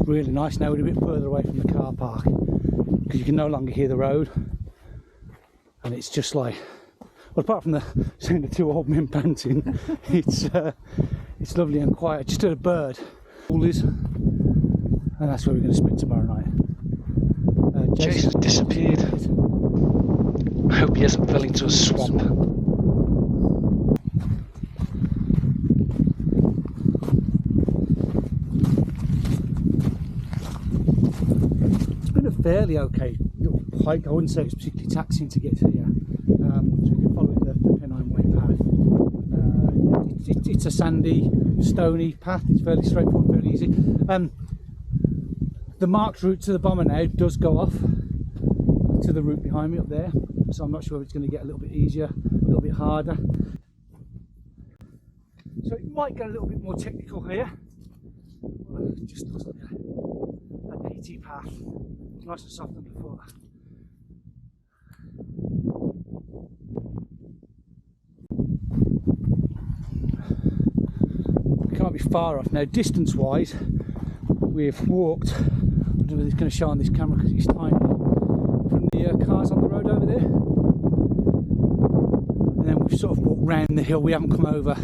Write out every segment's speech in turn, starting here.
really nice. Now we're a bit further away from the car park because you can no longer hear the road, and it's just like, well, apart from the sound of two old men panting, it's lovely and quiet. Just heard a bird. And that's where we're going to spend tomorrow night. Jason's disappeared. I hope he hasn't fell into a swamp. It's been a fairly okay hike. I wouldn't say it's particularly taxing to get here. So we've been following the Pennine Way path. It's a sandy, stony path. It's fairly straightforward, fairly easy. The marked route to the bomber now does go off to the route behind me up there, so I'm not sure if it's going to get a little bit easier, a little bit harder. So it might get a little bit more technical here. It just looks like a PT path, nice and soft underfoot. We can't be far off now. Distance wise, we've walked, I don't know if it's going to show on this camera because it's tiny, from the cars on the road over there, and then we've sort of walked round the hill. We haven't come over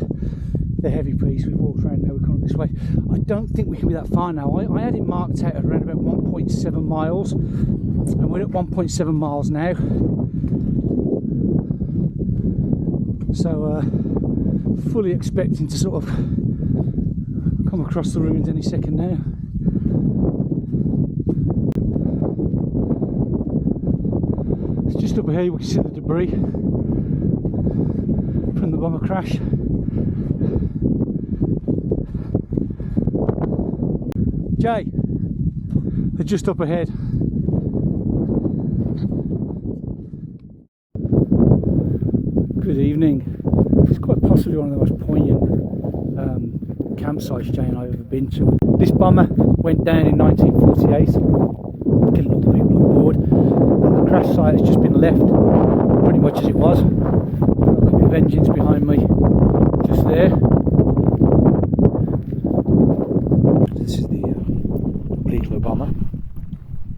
the heavy piece, we've walked around, now we've come up this way. I don't think we can be that far now. I had it marked out at around about 1.7 miles, and we're at 1.7 miles now. So fully expecting to sort of come across the ruins any second now. Just up here we can see the debris from the bomber crash. Jay, they're just up ahead. Good evening. It's quite possibly one of the most poignant campsites Jay and I have ever been to. This bomber went down in 1948, killing all the people on board. The crash site has just been left pretty much as it was. A couple of engines behind me just there. This is the Bleaklow bomber.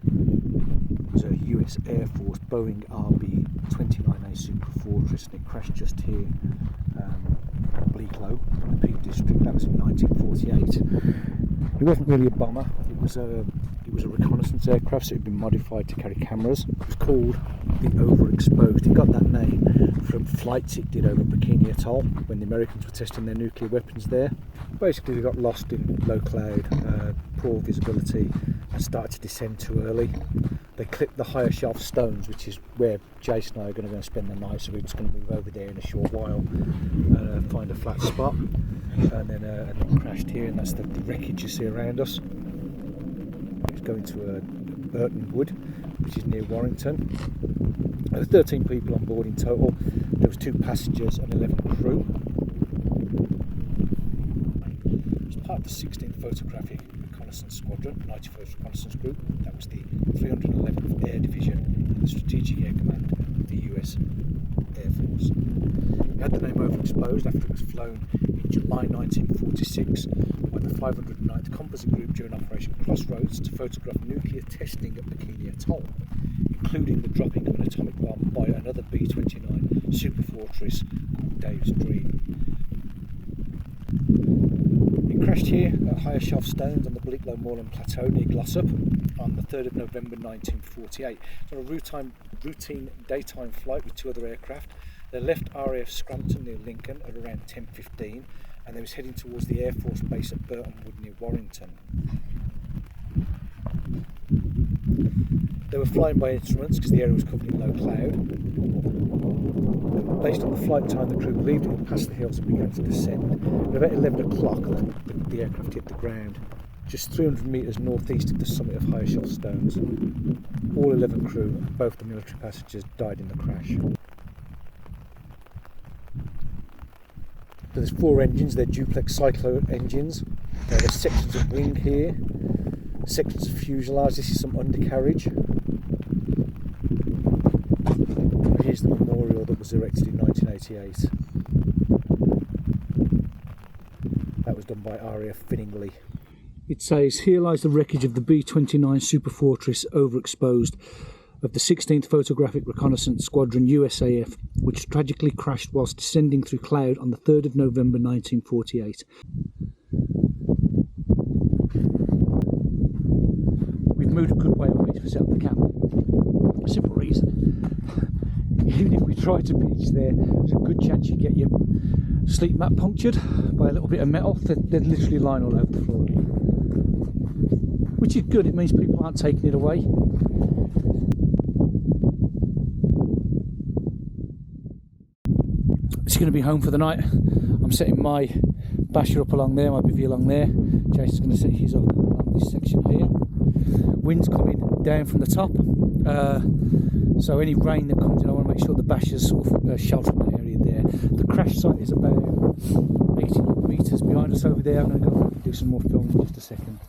It was a US Air Force Boeing B29 Superfortress, and it crashed just here at Bleaklow in the Peak District. That was in 1948. It wasn't really a bomber, it was a reconnaissance aircraft, so it had been modified to carry cameras. It was called the Overexposed. It got that name from flights it did over Bikini Atoll when the Americans were testing their nuclear weapons there. Basically they got lost in low cloud, poor visibility, and started to descend too early. They clipped the higher shelf stones, which is where Jason and I are going to go and spend the night, so we're just going to move over there in a short while, find a flat spot, and then crashed here, and that's the wreckage you see around us. It's going to Burton Wood, which is near Warrington. There were 13 people on board in total. There was 2 passengers and 11 crew. It was part of the 16th Photographic Reconnaissance Squadron, 91st Reconnaissance Group. That was the 311th Air Division in the Strategic Air Command of the US Air Force. It had the name Overexposed after it was flown in July 1946 by the 509th Composite Group during Operation Crossroads to photograph nuclear testing at Bikini Atoll, including the dropping of an atomic bomb by another B29 Superfortress called Dave's Dream. It crashed here at higher shelf stones on the Bleaklow moorland plateau near Glossop on the 3rd of November 1948. It's on a routine daytime flight with 2 other aircraft. They left RAF Scranton near Lincoln at around 10:15, and they was heading towards the Air Force Base at Burton Wood near Warrington. They were flying by instruments because the area was covered in low cloud. Based on the flight time, the crew believed it had passed the hills and began to descend. At about 11 o'clock, the aircraft hit the ground just 300 metres northeast of the summit of higher shelf stones. All 11 crew and both the military passengers died in the crash. So there's 4 engines. They're duplex cyclone engines. There's sections of wing here, sections of fuselage. This is some undercarriage. Here's the memorial that was erected in 1988. That was done by RAF Finningley. It says, here lies the wreckage of the B29 Superfortress Overexposed of the 16th Photographic Reconnaissance Squadron USAF, which tragically crashed whilst descending through cloud on the 3rd of November 1948. We've moved a good way away to set up the camp. Simple reason. Even if we tried to pitch there, there's a good chance you get your sleep mat punctured by a little bit of metal. They're literally lying all over the floor. Which is good, it means people aren't taking it away. It's going to be home for the night. I'm setting my basher up along there, my bivvy along there. Jason's going to set his up along this section here. Wind's coming down from the top, so any rain that comes in, I want to make sure the basher's sort of sheltering that area there. The crash site is about 80 metres behind us over there. I'm going to go and do some more filming in just a second.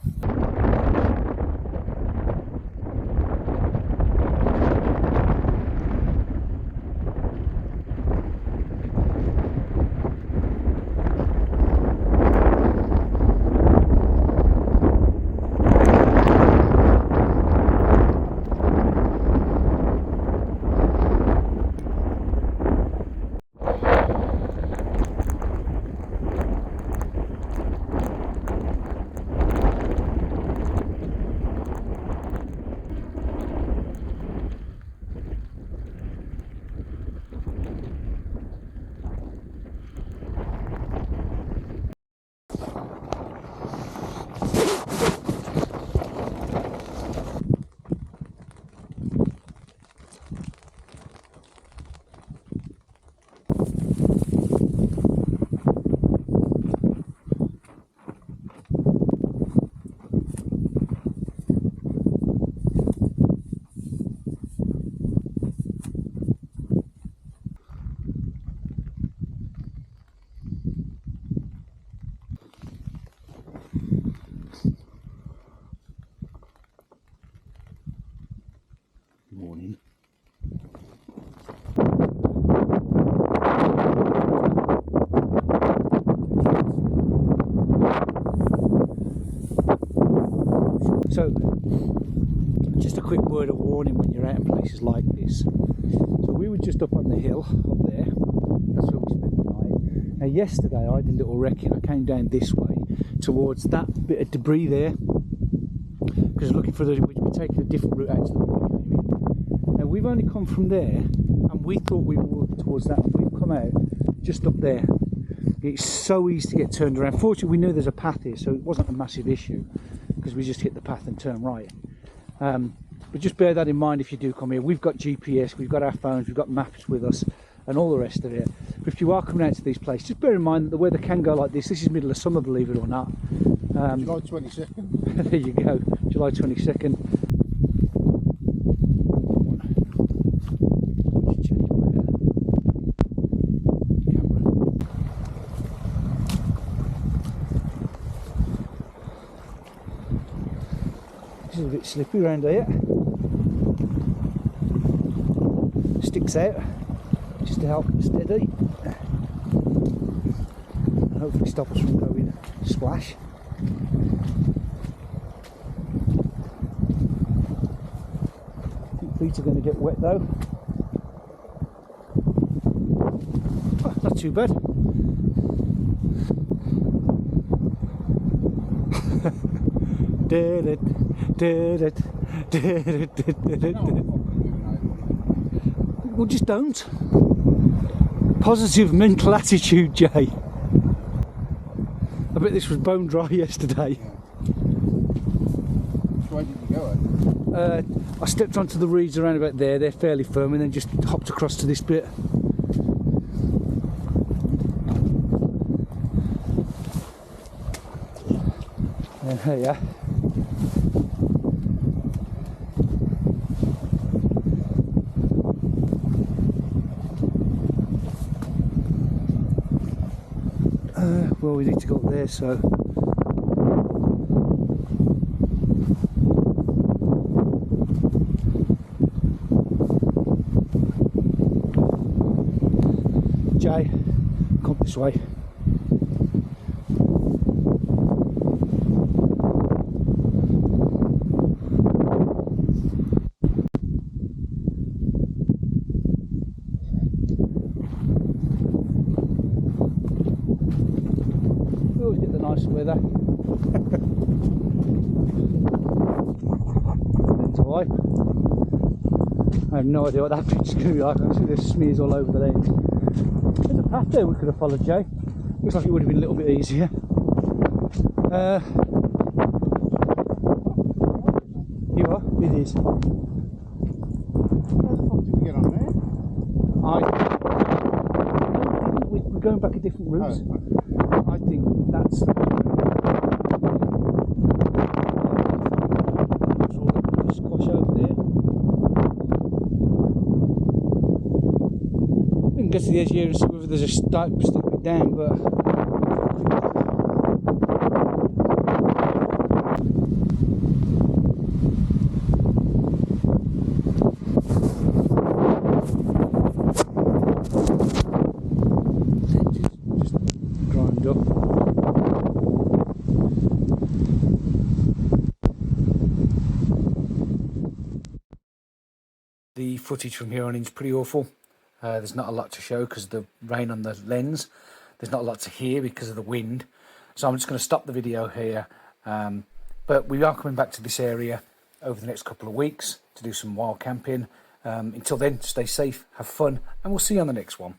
Morning. So, just a quick word of warning when you're out in places like this. So we were just up on the hill up there. That's where we spent the night. Now yesterday I did a little wrecking. I came down this way towards that bit of debris there because looking for we're taking a different route out to the way we came in. Now we've only come from there, and we thought we were walking towards that, and we've come out just up there. It's so easy to get turned around. Fortunately, we knew there's a path here, so it wasn't a massive issue because we just hit the path and turn right. But just bear that in mind if you do come here. We've got GPS, we've got our phones, we've got maps with us, and all the rest of it. But if you are coming out to these places, just bear in mind that the weather can go like this. This is middle of summer, believe it or not. July 22nd. There you go, July 22nd. This is a bit slippery around here. Sticks out just to help it steady and hopefully stop us from going splash. I think feet are going to get wet though. Oh, not too bad. Well, just don't. Positive mental attitude, Jay. I bet this was bone dry yesterday. Which way did you go? I stepped onto the reeds around about there, they're fairly firm, and then just hopped across to this bit. And here you are. Well, we need to go up there, so Jay, come this way. high. I have no idea what that bit's going to be like. I can see there's smears all over the lens. There's a path there we could have followed, Jay. Looks like it would have been a little bit easier. You are? It is. How the fuck did we get on there? We're going back a different route. Oh. I think that's... squash over there. We can get to the edge here and see whether there's a step me down, but just grind up. The footage from here on in is pretty awful. There's not a lot to show because of the rain on the lens. There's not a lot to hear because of the wind. So I'm just going to stop the video here. But we are coming back to this area over the next couple of weeks to do some wild camping. Until then, stay safe, have fun, and we'll see you on the next one.